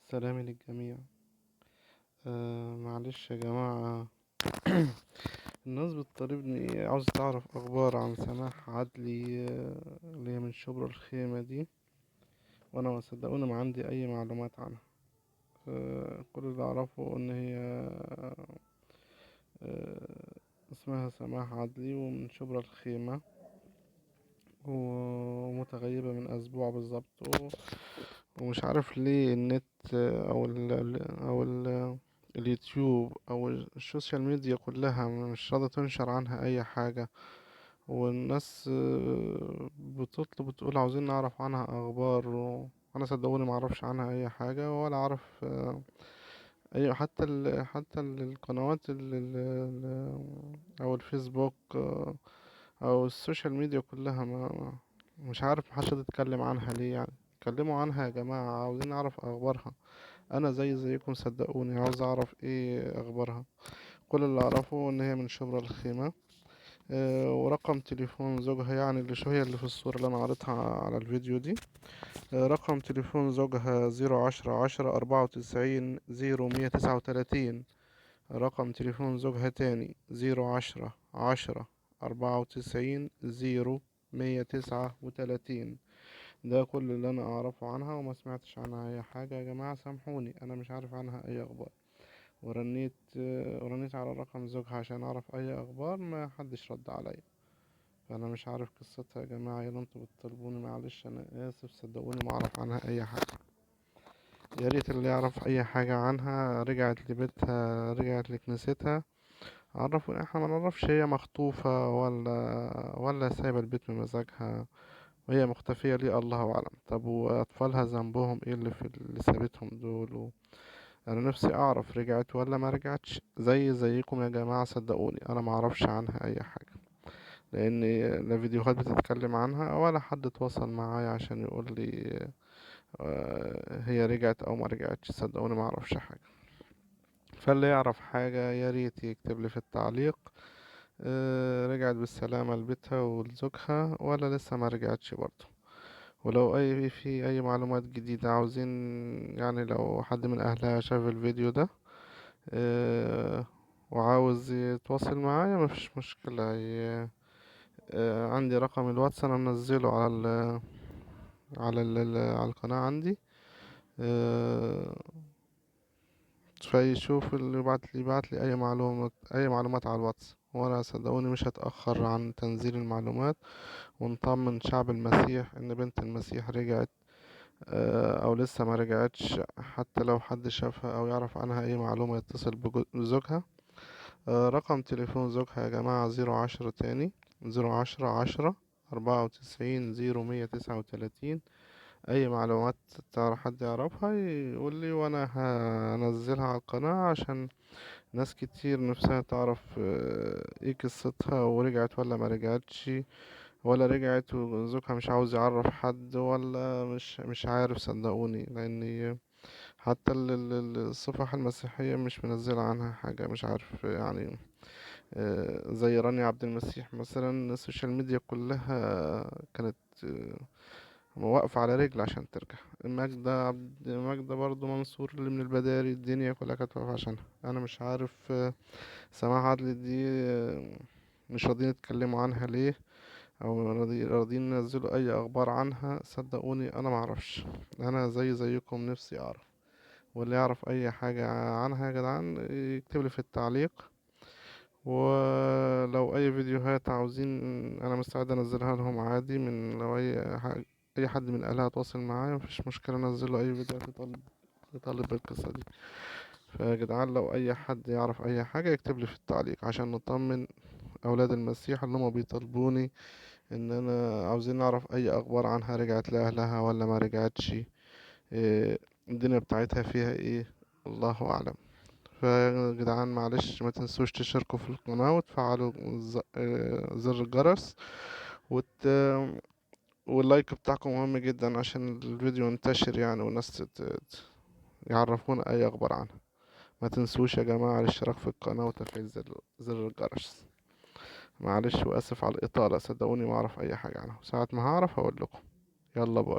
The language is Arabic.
سلامي للجميع. معلش يا جماعة. الناس بتطالبني عاوز تعرف أخبار عن سماح عدلي، اللي هي من شبرا الخيمة دي، وأنا ما صدقوني ما عندي أي معلومات عنها. كل اللي أعرفه إن هي اسمها سماح عدلي ومن شبرا الخيمة، ومتغيبة من أسبوع بالظبط، ومش عارف ليه النت، أو اليوتيوب أو السوشيال ميديا كلها مش راضية تنشر عنها أي حاجة. والناس بتطلب بتقول عاوزين نعرف عنها أخبار، وأنا صدقوني معرفش عنها أي حاجة ولا أعرف. أي حتى القنوات أو الفيسبوك، أو السوشيال ميديا كلها، مش عارف محدش يتكلم عنها ليه. يعني اتكلموا عنها يا جماعة، عاوزين نعرف أخبارها. انا زيكم صدقوني عاوز اعرف ايه اخبارها. كل اللي اعرفه ان هي من شبرا الخيمة. ورقم تليفون زوجها، يعني اللي شو هي اللي في الصورة اللي انا قريتها على الفيديو دي. رقم تليفون زوجها 010 10 94 0139. رقم تليفون زوجها تاني 010 10 94 0139. ده كل اللي انا اعرفه عنها، وما سمعتش عنها اي حاجة يا جماعة، سامحوني انا مش عارف عنها اي اخبار. ورنيت على رقم زوجها عشان اعرف اي اخبار، ما حدش رد عليا. فانا مش عارف قصتها يا جماعة، يلا انتوا بتطلبوني، معلش انا اسف، صدقوني ما اعرف عنها اي حاجة. يا ريت اللي يعرف اي حاجة عنها، رجعت لبيتها، رجعت لكنيستها، عرفوا. احنا ما نعرفش هي مخطوفة ولا سايبة البيت بمزاجها، وهي مختفية ليه الله أعلم. طب وأطفالها ذنبهم ايه اللي في اللي سابتهم دول؟ أنا نفسي أعرف رجعت ولا ما رجعتش، زيكم يا جماعة، صدقوني أنا ما أعرفش عنها أي حاجة، لأن لا فيديوهات بتتكلم عنها ولا حد اتواصل معايا عشان يقول لي هي رجعت أو ما رجعتش. صدقوني ما أعرفش حاجة. فاللي يعرف حاجة يا ريت يكتب لي في التعليق. رجعت بالسلامة لبيتها ولزوجها ولا لسه ما رجعتش برضه؟ ولو في اي معلومات جديدة عاوزين، يعني لو حد من اهلها شاف الفيديو ده آه، وعاوز يتواصل معايا، مفيش مشكلة. عندي رقم الواتس انا منزله على القناة عندي. آه، فيشوف اللي يبعت لي اي معلومات على الواتس، وانا صدقوني مش هتأخر عن تنزيل المعلومات، ونطمن شعب المسيح ان بنت المسيح رجعت او لسه ما رجعتش. حتى لو حد شافها او يعرف عنها اي معلومة يتصل بزوجها. رقم تليفون زوجها يا جماعة 010 تاني، 010 10 94 0139. اي معلومات تعرف حد يعرفها يقول لي، وانا هنزلها على القناة عشان ناس كتير نفسها تعرف ايه قصتها، ورجعت ولا ما رجعتش، ولا رجعت وزوجها مش عاوز يعرف حد، ولا مش عارف. صدقوني لاني حتى الصفحة المسيحية مش منزلة عنها حاجة، مش عارف يعني. زي رانيا عبد المسيح مثلا، السوشيال ميديا كلها كانت واقفة على رجل عشان ترجع. ماجدة برضو منصور اللي من البداري، الدنيا كلها كانت واقفة عشانها. انا مش عارف سماح عدلي دي مش راضيين يتكلموا عنها ليه، او راضيين ينزلوا اي اخبار عنها. صدقوني انا معرفش. انا زيكم نفسي اعرف، واللي يعرف اي حاجة عنها يا جدعان يكتبلي في التعليق. ولو اي فيديوهات عاوزين انا مستعد انزلها لهم عادي. من لو اي حد من اهلها تواصل معايا مفيش مشكلة، انزل له اي فيديوهات يطالب بالقصة دي. فيا جدعان لو اي حد يعرف اي حاجة يكتب لي في التعليق عشان نطمن اولاد المسيح اللي هم بيطالبوني ان انا عاوزين نعرف اي اخبار عنها، رجعت لاهلها ولا ما رجعتش، إيه الدنيا بتاعتها فيها ايه، الله اعلم. فيا جدعان معلش ما تنسوش تشتركوا في القناة وتفعلوا زر الجرس، وت... واللايك بتاعكم مهم جدا عشان الفيديو ينتشر يعني، والناس يعرفونا اي اخبار عنها. ما تنسوش يا جماعة الاشتراك في القناة وتفعيل زر الجرس. معلش واسف على الاطالة، صدقوني ما اعرف اي حاجة عنها، ساعة ما هعرف هقول لكم. يلا باي.